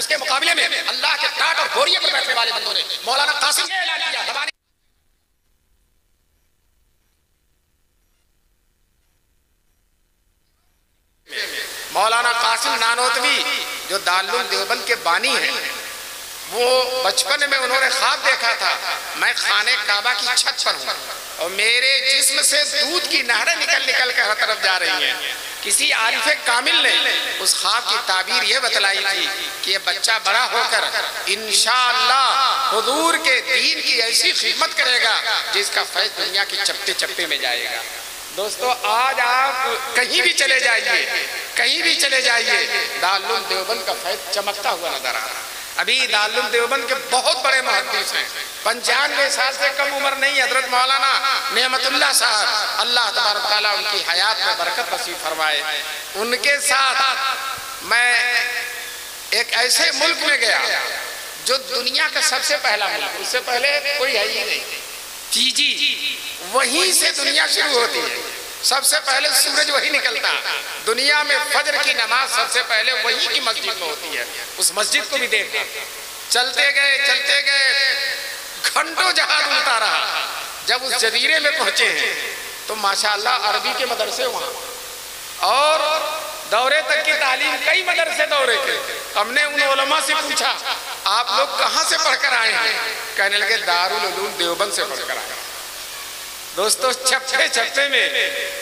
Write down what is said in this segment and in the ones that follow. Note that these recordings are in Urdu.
اس کے مقابلے میں اللہ کے ٹاٹ اور گوریے پر بیٹھنے والے بندوں نے مولانا قاسم نے اعلان کیا دبانے مولانا قاسم نانوتوی جو دارالعلوم دیوبند کے بانی ہیں، وہ بچپن میں انہوں نے خواب دیکھا تھا میں خانہ کعبہ کی چھت پر ہوں اور میرے جسم سے دودھ کی نہریں نکل کر ہر طرف جا رہی ہیں۔ کسی عارف کامل نے اس خواب کی تعبیر یہ بتلائی تھی کہ یہ بچہ بڑا ہو کر انشاءاللہ حضور کے دین کی ایسی خدمت کرے گا جس کا فیض دنیا کی چپتے چپتے میں جائے گا۔ دوستو آج آپ کہیں بھی چلے جائیے دارالعلوم دیوبند کا فیض چمکتا ہوا نظر آ رہا۔ ابھی دارالعلوم دیوبند کے بہت بڑے محدث ہیں، 95 سال سے کم عمر نہیں، حضرت مولانا نعمت اللہ صاحب، اللہ تبارک تعالیٰ ان کی حیات میں برکت نصیب فرمائے۔ ان کے ساتھ میں ایک ایسے ملک میں گیا جو دنیا کا سب سے پہلا ملک، اس سے پہلے کوئی ہے ہی نہیں، جی وہیں سے دنیا شروع ہوتی ہے، سب سے پہلے سورج وہی نکلتا، دنیا میں فجر کی نماز سب سے پہلے وہی کی مسجد میں ہوتی ہے۔ اس مسجد کو بھی دیکھا، چلتے گئے گھنٹوں جہاز اڑتا رہا، جب اس جزیرے میں پہنچے ہیں تو ماشاءاللہ عربی کے مدرسے وہاں اور دورے تک کی تعلیم، کئی مدرسے دورے کے۔ ہم نے ان علماء سے پوچھا آپ لوگ کہاں سے پڑھ کر آئے ہیں؟ کہنے لگے دارالعلوم دیوبند سے پڑھ کر آئے ہیں۔ دوستو چھپے میں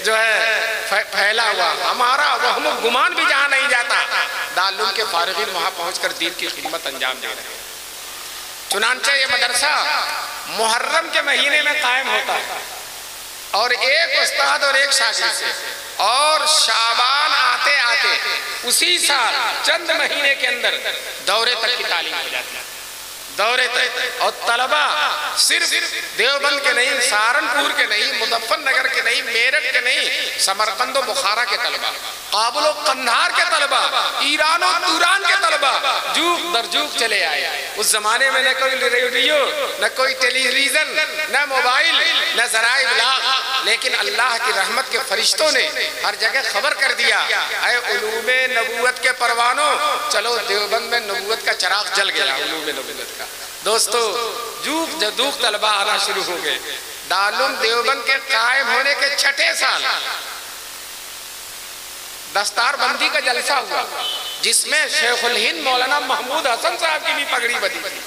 جو ہے پھیلا ہوا ہمارا وہم و گمان بھی جہاں نہیں جاتا، دارالعلوم کے فارغین وہاں پہنچ کر دین کی خدمت انجام دے رہے ہیں۔ چنانچہ یہ مدرسہ محرم کے مہینے میں قائم ہوتا ہے اور ایک استاد اور ایک شاگرد سے، اور شعبان آتے اسی سال چند مہینے کے اندر دورے تک کی تعلیم ہو جاتی ہے، دورے تک۔ اور طلبہ صرف دیوبند کے نہیں، سہارنپور کے نہیں، مظفر نگر کے نہیں، میرٹھ کے نہیں، سمرقند و بخارا کے طلبہ، کابل و قندھار کے طلبہ، ایران و توران کے طلبہ جوق در جوق چلے آئے۔ اس زمانے میں نہ کوئی ریڈیو، نہ کوئی ٹیلی ویژن، نہ موبائل، نہ ذرائع ابلاغ، لیکن اللہ کی رحمت کے فرشتوں نے ہر جگہ خبر کر دیا، اے علوم نبوت کے پروانوں، چلو دیوبند میں نبوت کا چراغ جل گیا، علوم نبوت کا۔ دوستو جوق جدوق طلبہ آنا شروع ہو گئے۔ دارالعلوم دیوبند کے قائم ہونے کے 6 سال دستار بندی کا جلسہ ہوا، جس میں شیخ الہند مولانا محمود حسن صاحب کی بھی پگڑی بدی تھی،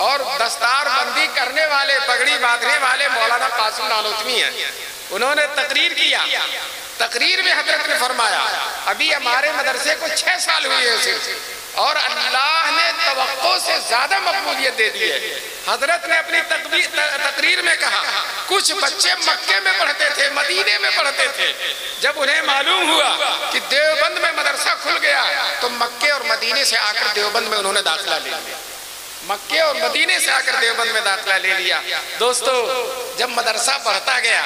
اور دستار بندی کرنے والے، پگڑی باندھنے والے مولانا قاسم نانوتوی ہیں۔ انہوں نے تقریر کیا، تقریر میں حضرت نے فرمایا ابھی ہمارے مدرسے کو 6 سال ہوئے ہیں صرف، اور اللہ نے توقع سے زیادہ مقبولیت دے دی ہے۔ حضرت نے اپنی تقریر میں کہا کچھ بچے مکے میں پڑھتے تھے، مدینے میں پڑھتے تھے، جب انہیں معلوم ہوا کہ دیوبند میں مدرسہ کھل گیا تو مکے اور مدینے سے آ کر دیوبند میں انہوں نے داخلہ لے لیا، مکے اور مدینے سے آ کر دیوبند میں داخلہ لے لیا۔ دوستو جب مدرسہ بڑھتا گیا،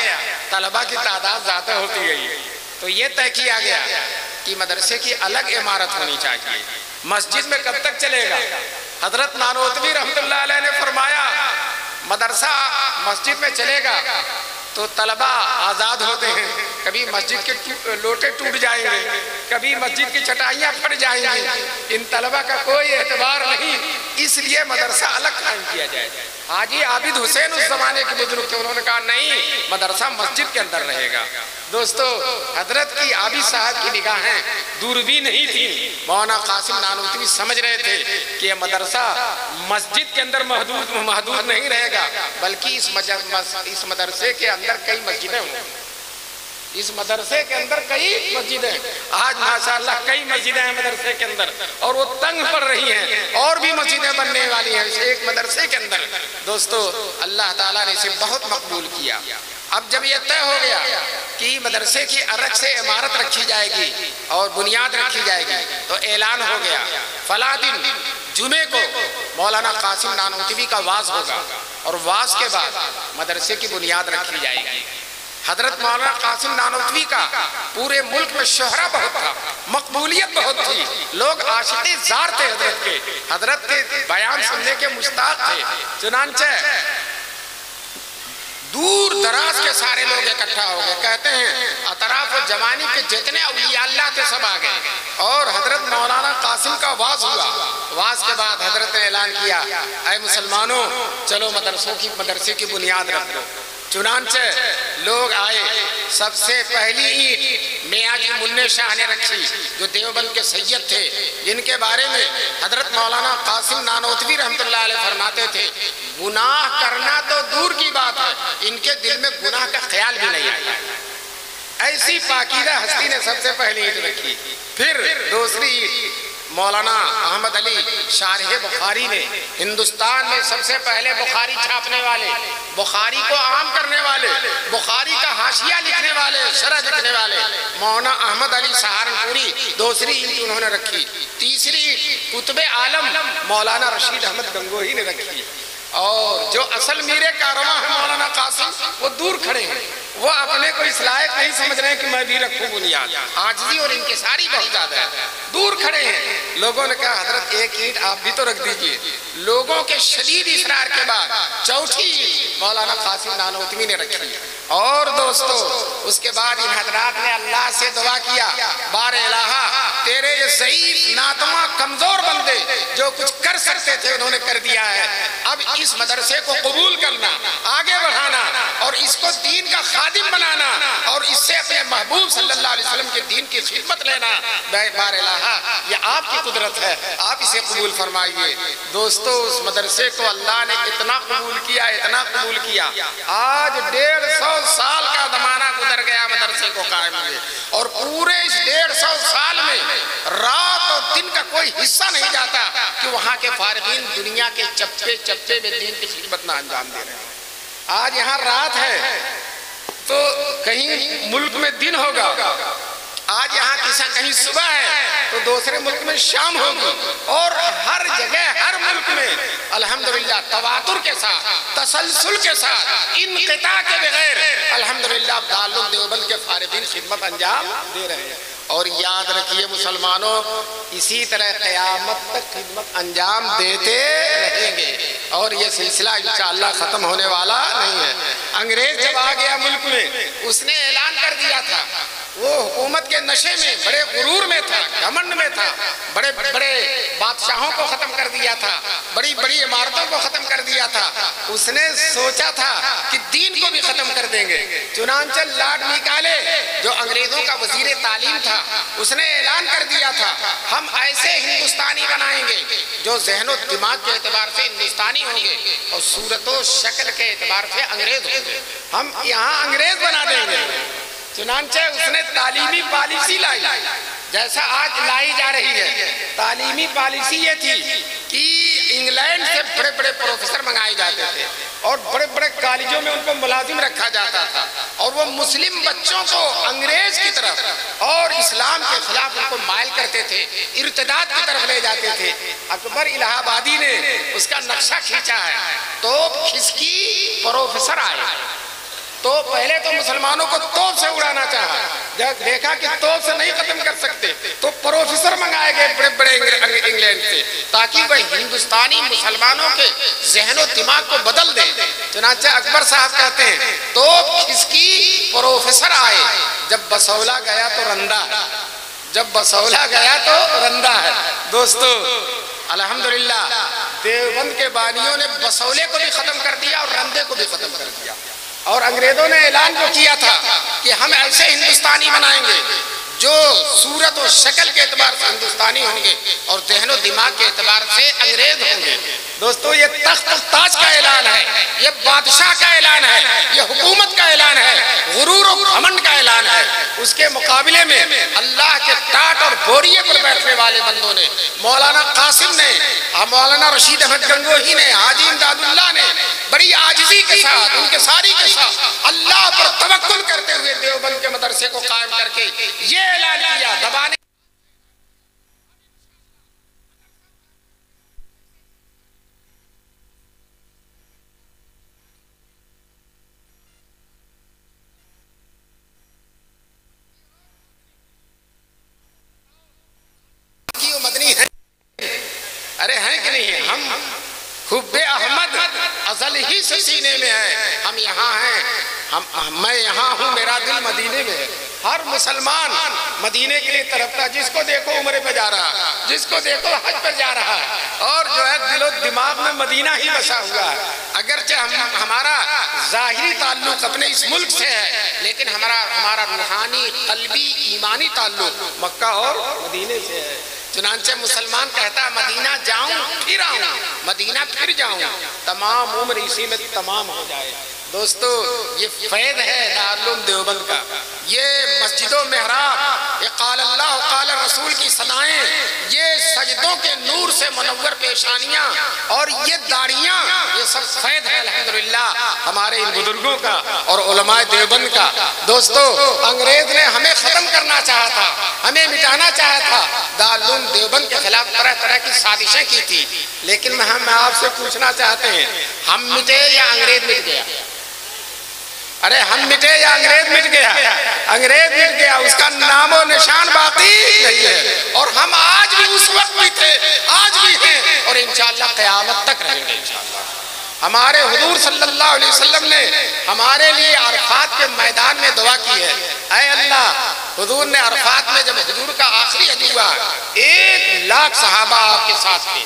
طلبہ کی تعداد زیادہ ہوتی گئی، تو یہ طے کیا گیا کہ مدرسے کی الگ عمارت ہونی چاہیے۔ مسجد میں کب تک چلے گا؟ حضرت نانوتوی رحمت اللہ علیہ نے فرمایا مدرسہ مسجد میں چلے گا تو طلبہ آزاد ہوتے ہیں، کبھی مسجد کے لوٹے ٹوٹ جائیں گے، کبھی مسجد کی چٹائیاں پھٹ جائیں گی، ان طلبہ کا کوئی اعتبار نہیں، اس لیے مدرسہ الگ قائم کیا جائے۔ حاجی عابد حسین اس زمانے کے بزرگ تھے، انہوں نے کہا نہیں، مدرسہ مسجد کے اندر رہے گا۔ دوستو حضرت کی عابد صاحب کی نگاہیں دور بھی نہیں تھی، مولانا قاسم نانوتوی سمجھ رہے تھے کہ یہ مدرسہ مسجد کے اندر محدود نہیں رہے گا، بلکہ اس مدرسے کے اندر کئی مسجدیں ہوں، اس مدرسے کے اندر کئی مسجدیں، آج ماشاءاللہ کئی مسجدیں ہیں مدرسے کے اندر، اور وہ تنگ پڑ رہی ہیں، اور بھی مسجدیں بننے والی ہیں ایک مدرسے کے اندر۔ دوستو اللہ تعالیٰ نے اسے بہت مقبول کیا۔ اب جب یہ طے ہو گیا کہ مدرسے کی الگ سے عمارت رکھی جائے گی اور بنیاد رکھی جائے گی، تو اعلان ہو گیا فلاں دن جمعے کو مولانا قاسم نانوتوی کا واز ہوگا، اور واز کے بعد مدرسے کی بنیاد رکھی جائے گی۔ حضرت مولانا قاسم نانوتوی کا پورے ملک میں شہرہ بہت تھا، مقبولیت بہت تھی، لوگ عاشق زار تھے حضرت کے بیان سننے کے مشتاق تھے۔ چنانچہ دور دراز کے سارے لوگ اکٹھا ہو گئے. کہتے ہیں اطراف و جوانی کے جتنے اولیاء اللہ تھے سب آ گئے اور حضرت مولانا قاسم کا واز ہوا. واز کے بعد حضرت نے اعلان کیا اے مسلمانوں چلو مدرسے کی بنیاد رکھ دو. چنانچہ لوگ آئے. سب سے پہلی اینٹ میاں جی منع شاہ نے رکھی جو دیوبند کے سید تھے, جن کے بارے میں حضرت مولانا قاسم نانوتوی رحمۃ اللہ علیہ فرماتے تھے گناہ کرنا تو دور کی بات ہے, ان کے دل میں گناہ کا خیال بھی نہیں آیا. ایسی پاکیزہ ہستی نے سب سے پہلی اینٹ رکھی. پھر دوسری اینٹ مولانا احمد علی شارح بخاری نے, ہندوستان میں سب سے پہلے بخاری چھاپنے والے, بخاری کو عام کرنے والے, بخاری کا حاشیہ لکھنے والے, شرح لکھنے والے مولانا احمد علی سہارنپوری دوسری اینٹ انہوں نے رکھی. تیسری اینٹ قطب عالم مولانا رشید احمد گنگوہی نے رکھی. اور جو اصل میرے کارواں ہیں مولانا قاسم وہ دور کھڑے ہیں, وہ اپنے کو اس لائق نہیں سمجھ رہے ہیں کہ میں بھی رکھوں بنیاد. عاجزی اور انکساری بہت زیادہ ہے, دور کھڑے ہیں. لوگوں نے کہا حضرت ایک اینٹ آپ بھی تو رکھ دیجئے. لوگوں کے شدید اصرار کے بعد چوتھی اینٹ مولانا قاسم نانوتوی نے رکھی. اور دوستو اس کے بعد ان حضرات نے اللہ سے دعا کیا بار الہا تیرے یہ ضعیف ناتواں کمزور بندے جو کچھ کر سکتے تھے انہوں نے کر دیا ہے, اب اس مدرسے کو قبول کرنا, آگے بڑھانا اور اس کو دین کا خادم بنانا اور اس سے اپنے محبوب صلی اللہ علیہ وسلم کے دین کی خدمت لینا. بار الہا یہ آپ کی قدرت ہے, آپ اسے قبول فرمائیے. دوستو اس مدرسے کو اللہ نے اتنا قبول کیا, اتنا قبول کیا, آج 150 سال کا زمانہ گزر گیا مدرسے کو قائم ہوئے, اور پورے اس 150 سال میں رات اور دن کا کوئی حصہ نہیں جاتا کہ وہاں کے فارغین دنیا کے چپے چپے میں دین کی خدمت نہ انجام دے رہے ہیں. آج یہاں رات ہے تو کہیں ملک میں دن ہوگا, آج یہاں کہیں صبح ہے تو دوسرے ملک میں شام ہوگی, اور ہر جگہ ہر ملک میں الحمدللہ تواتر کے ساتھ, تسلسل کے ساتھ, انقطاع کے بغیر الحمدللہ دارالعلوم دیوبند کے فارغین خدمت انجام دے رہے ہیں. اور یاد رکھیے مسلمانوں اسی طرح قیامت تک خدمت انجام دیتے رہیں گے, اور یہ سلسلہ انشاءاللہ ختم ہونے والا نہیں ہے. انگریز جب آ گیا ملک میں اس نے اعلان کر دیا تھا, وہ حکومت کے نشے میں بڑے غرور میں تھا, گھمنڈ میں تھا, بڑے بڑے بادشاہوں کو ختم کر دیا تھا, بڑی بڑی عمارتوں کو ختم کر دیا تھا. اس نے سوچا تھا کہ دین کو بھی ختم کر دیں گے. چنانچہ لارڈ میکالے جو انگریزوں کا وزیر تعلیم تھا اس نے اعلان کر دیا تھا ہم ایسے ہندوستانی بنائیں گے جو ذہن و دماغ کے اعتبار سے ہندوستانی ہوں گے اور صورت و شکل کے اعتبار سے انگریز ہوں گے, ہم یہاں انگریز بنا دیں گے. چنانچہ اس نے تعلیمی پالیسی لائی جیسا آج لائی جا رہی ہے. تعلیمی پالیسی یہ تھی کہ انگلینڈ سے بڑے بڑے پروفیسر منگائے جاتے تھے اور بڑے بڑے کالجوں میں ان کو ملازم رکھا جاتا تھا, اور وہ مسلم بچوں کو انگریز کی طرف اور اسلام کے خلاف ان کو مائل کرتے تھے, ارتداد کی طرف لے جاتے تھے. اکبر الہ آبادی نے اس کا نقشہ کھینچا ہے. توپ کھسکی پروفیسر آئے تو پہلے تو مسلمانوں کو توپ سے اڑانا چاہا, جب دیکھا کہ توپ سے نہیں ختم کر سکتے تو پروفیسر منگائے گئے بڑے بڑے انگلینڈ سے تاکہ وہ ہندوستانی مسلمانوں کے ذہن و دماغ کو بدل دیں. چنانچہ اکبر صاحب کہتے ہیں توپ کھسکی پروفیسر آئے, جب بسولا گیا تو رندہ ہے, جب بسولا گیا تو رندہ ہے. دوستو الحمدللہ دیوبند کے بانیوں نے بسولے کو بھی ختم کر دیا اور رندے کو بھی ختم کر دیا, اور انگریزوں نے اعلان جو کیا تھا کہ ہم ایسے ہندوستانی بنائیں گے جو صورت و شکل کے اعتبار سے ہندوستانی ہوں گے اور ذہن و دماغ کے اعتبار سے انگریز ہوں گے. دوستو یہ تخت و تاج کا اعلان ہے, یہ بادشاہ کا اعلان ہے, یہ حکومت کا اعلان ہے, غرور و گھمنڈ کا اعلان ہے. اس کے مقابلے میں اللہ کے ٹاٹ اور بوریے پر بیٹھنے والے بندوں نے, مولانا قاسم نے, مولانا رشید احمد گنگوہی نے, حاجی امداد اللہ نے بڑی عاجزی کے ساتھ ان کے ساری کے ساتھ اللہ پر توکل کرتے ہوئے دیوبند کے مدرسے کو قائم کر کے یہ اعلان کیا دبانے ارے ہیں کہ نہیں, ہم حب احمد ازل ہی سے سینے میں ہے، ہم یہاں ہیں، میں یہاں ہوں، میرا دل مدینے میں ہے۔ ہر مسلمان مدینے کے لیے تڑپتا، جس کو دیکھو عمرے پہ جا رہا، جس کو دیکھو حج پر جا رہا ہے، اور جو ہے دل و دماغ میں مدینہ ہی بسا ہوا ہے۔ اگرچہ ہمارا ظاہری تعلق اپنے اس ملک سے ہے، لیکن ہمارا روحانی قلبی ایمانی تعلق مکہ اور مدینے سے ہے۔ چنانچہ مسلمان کہتا ہے مدینہ جاؤں پھر آؤں، مدینہ پھر جاؤں، تمام عمر اسی میں تمام ہو جائے۔ دوستو یہ فیض ہے دارالعلوم دیوبند کا، یہ مسجد و محراب، یہ قال اللہ قال رسول کی صدائیں، یہ سجدوں کے نور سے منور پیشانیاں اور یہ داڑیاں، یہ سب فیض ہے الحمدللہ ہمارے ان بزرگوں کا اور علماء دیوبند کا۔ دوستو انگریز نے ہمیں ختم کرنا چاہا تھا، ہمیں مٹانا چاہا تھا، دارالعلوم دیوبند کے خلاف طرح طرح کی سازشیں کی تھی، لیکن ہم آپ سے پوچھنا چاہتے ہیں ہم مٹے یا انگریز مٹ گیا؟ ارے ہم مٹے یا انگریز مٹ گیا؟ انگریز مٹ گیا، اس کا نام و نشان باقی نہیں ہے، اور ہم آج بھی اس وقت بھی تھے، آج بھی ہیں، اور انشاءاللہ قیامت تک رہیں گے انشاءاللہ۔ ہمارے حضور صلی اللہ علیہ وسلم نے ہمارے لیے عرفات کے میدان میں دعا کی ہے، اے اللہ، حضور نے عرفات میں جب حضور کا آخری حج ہوا 1,00,000 صحابہ آپ کے ساتھ تھے،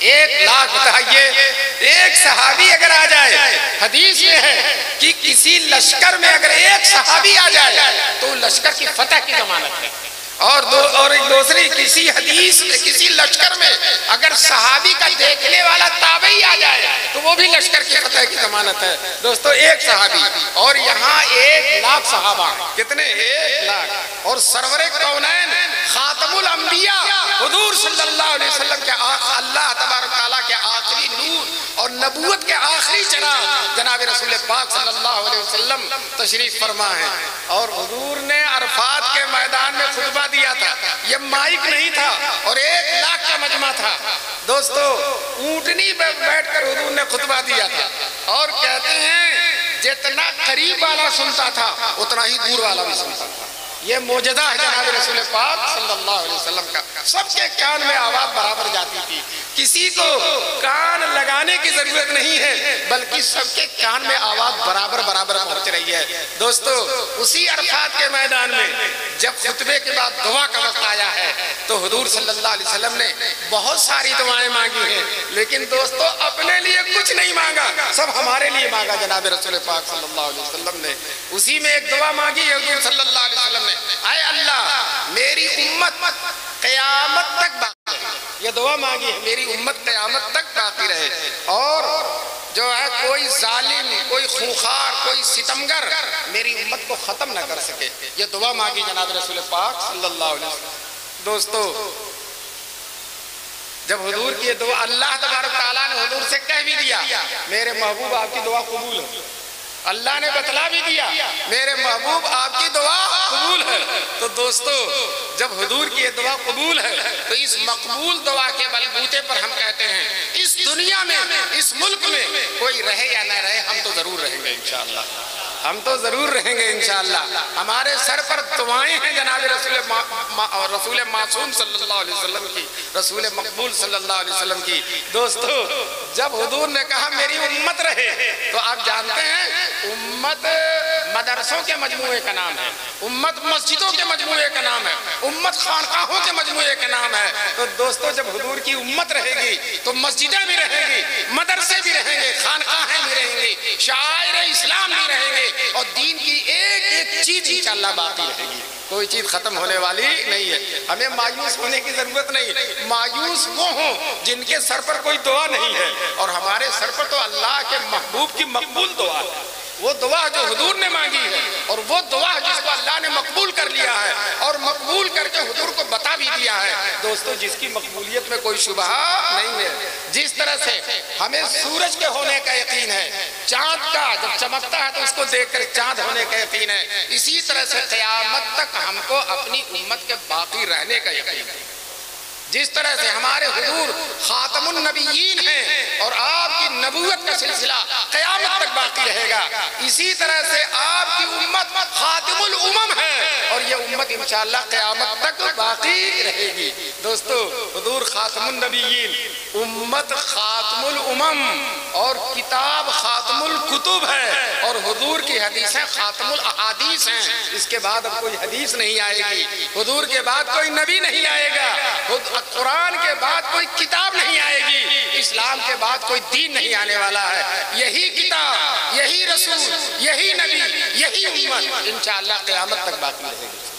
1,00,000 بتائیے، ایک صحابی اگر آ جائے، حدیث میں ہے کہ کسی لشکر میں اگر ایک صحابی آ جائے تو لشکر کی فتح کی ضمانت ہے، اور ایک دوسری کسی حدیث میں کسی لشکر میں اگر صحابی کا دیکھنے والا تابعی آ جائے تو وہ بھی لشکر کی فتح کی ضمانت ہے۔ دوستو ایک صحابی، اور یہاں 1,00,000 صحابہ، کتنے؟ 1,00,000، اور سرور کونین خاتم الانبیاء حضور صلی اللہ علیہ وسلم کے اللہ تبارک تعالیٰ کے آخری نور اور نبوت کے آخری جناب رسول پاک صلی اللہ علیہ وسلم تشریف فرما ہے، اور حضور نے عرفات کے میدان میں خطبہ دیا تھا، یہ مائک نہیں تھا، اور 1,00,000 کا مجمع تھا۔ دوستو اونٹنی پہ بیٹھ کر حضور نے خطبہ دیا تھا، اور کہتے ہیں جتنا قریب والا سنتا تھا اتنا ہی دور والا بھی سنتا تھا۔ یہ معجزہ ہے جناب رسول پاک صلی اللہ علیہ وسلم کا، سب کے کان میں آواز برابر جاتی تھی، کسی کو کان لگانے کی ضرورت نہیں ہے، بلکہ سب کے کان میں آواز برابر پہنچ رہی ہے۔ دوستو اسی عرفات کے میدان میں جب خطبے کے بعد دعا کا وقت آیا ہے تو حضور صلی اللہ علیہ وسلم نے بہت ساری دعائیں مانگی ہیں، لیکن دوستو اپنے لیے کچھ نہیں مانگا، سب ہمارے لیے مانگا جناب رسول پاک صلی اللہ علیہ وسلم نے۔ اسی میں ایک دعا مانگی حضور صلی اللہ علیہ وسلم نے، اے اللہ میری امت قیامت تک باقی رہے، یہ دعا مانگی ہے میری امت قیامت تک باقی رہے، اور جو ہے کوئی ظالم، کوئی خونخوار، کوئی ستمگر میری امت کو ختم نہ کر سکے، یہ دعا مانگی جناب رسول پاک صلی اللہ علیہ وسلم۔ دوستو جب حضور کی دعا اللہ تبارک تعالیٰ نے حضور سے کہہ بھی دیا میرے محبوب آپ کی دعا قبول ہے، اللہ نے بتلا بھی دیا میرے محبوب آپ کی دعا قبول ہے، تو دوستو جب حضور کی دعا قبول ہے تو اس مقبول دعا کے بلبوتے پر ہم کہتے ہیں اس دنیا میں، اس ملک میں کوئی رہے یا نہ رہے، ہم تو ضرور رہیں گے انشاءاللہ، ہم تو ضرور رہیں گے انشاءاللہ۔ ہمارے سر پر دعائیں ہیں جناب رسول معصوم صلی اللہ علیہ وسلم کی، رسول مقبول صلی اللہ علیہ وسلم کی۔ دوستو جب حضور نے کہا میری امت رہے تو آپ جانتے ہیں امت مدرسوں کے مجموعے کا نام ہے، امت مسجدوں کے مجموعے کا نام ہے، امت خانقاہوں کے مجموعے کا نام ہے۔ تو دوستو جب حضور کی امت رہے گی تو مسجدیں بھی رہیں گی، مدرسے بھی رہیں گے، خانقاہیں بھی رہیں گی، شاعر اسلام بھی رہیں گے، اور دین کی ایک ایک چیز انشاءاللہ باقی رہے گی، کوئی چیز ختم ہونے والی نہیں ہے۔ ہمیں مایوس ہونے کی ضرورت نہیں، مایوس وہ ہوں جن کے سر پر کوئی دعا نہیں ہے، اور ہمارے سر پر تو اللہ کے محبوب کی مقبول دعا ہے، وہ دعا جو حضور نے مانگی ہے، اور وہ دعا جس کو اللہ نے مقبول کر لیا ہے، اور مقبول کر کے حضور کو بتا بھی دیا ہے۔ دوستو جس کی مقبولیت میں کوئی شبہ نہیں ہے، جس طرح سے ہمیں سورج کے ہونے کا یقین ہے، چاند کا جب چمکتا ہے تو اس کو دیکھ کر چاند ہونے کا یقین ہے، اسی طرح سے قیامت تک ہم کو اپنی امت کے باقی رہنے کا یقین ہے۔ جس طرح سے ہمارے حضور خاتم النبیین ہیں اور آپ کی نبوت کا سلسلہ قیامت تک باقی رہے گا، اسی طرح سے آپ کی امت خاتم الامم ہے اور یہ امت انشاءاللہ قیامت تک باقی رہے گی۔ دوستو حضور خاتم النبیین، امت خاتم خاتم الامم اور کتاب خاتم الکتب ہے، اور حضور کی حدیثیں خاتم الاحادیث ہیں۔ اس کے بعد اب کوئی حدیث نہیں آئے گی، حضور کے بعد کوئی نبی نہیں آئے گا، قرآن کے بعد کوئی کتاب نہیں آئے گی، اسلام کے بعد کوئی دین نہیں آنے والا ہے۔ یہی کتاب، یہی رسول، یہی نبی، یہی امت انشاءاللہ قیامت تک باقی رہے گی۔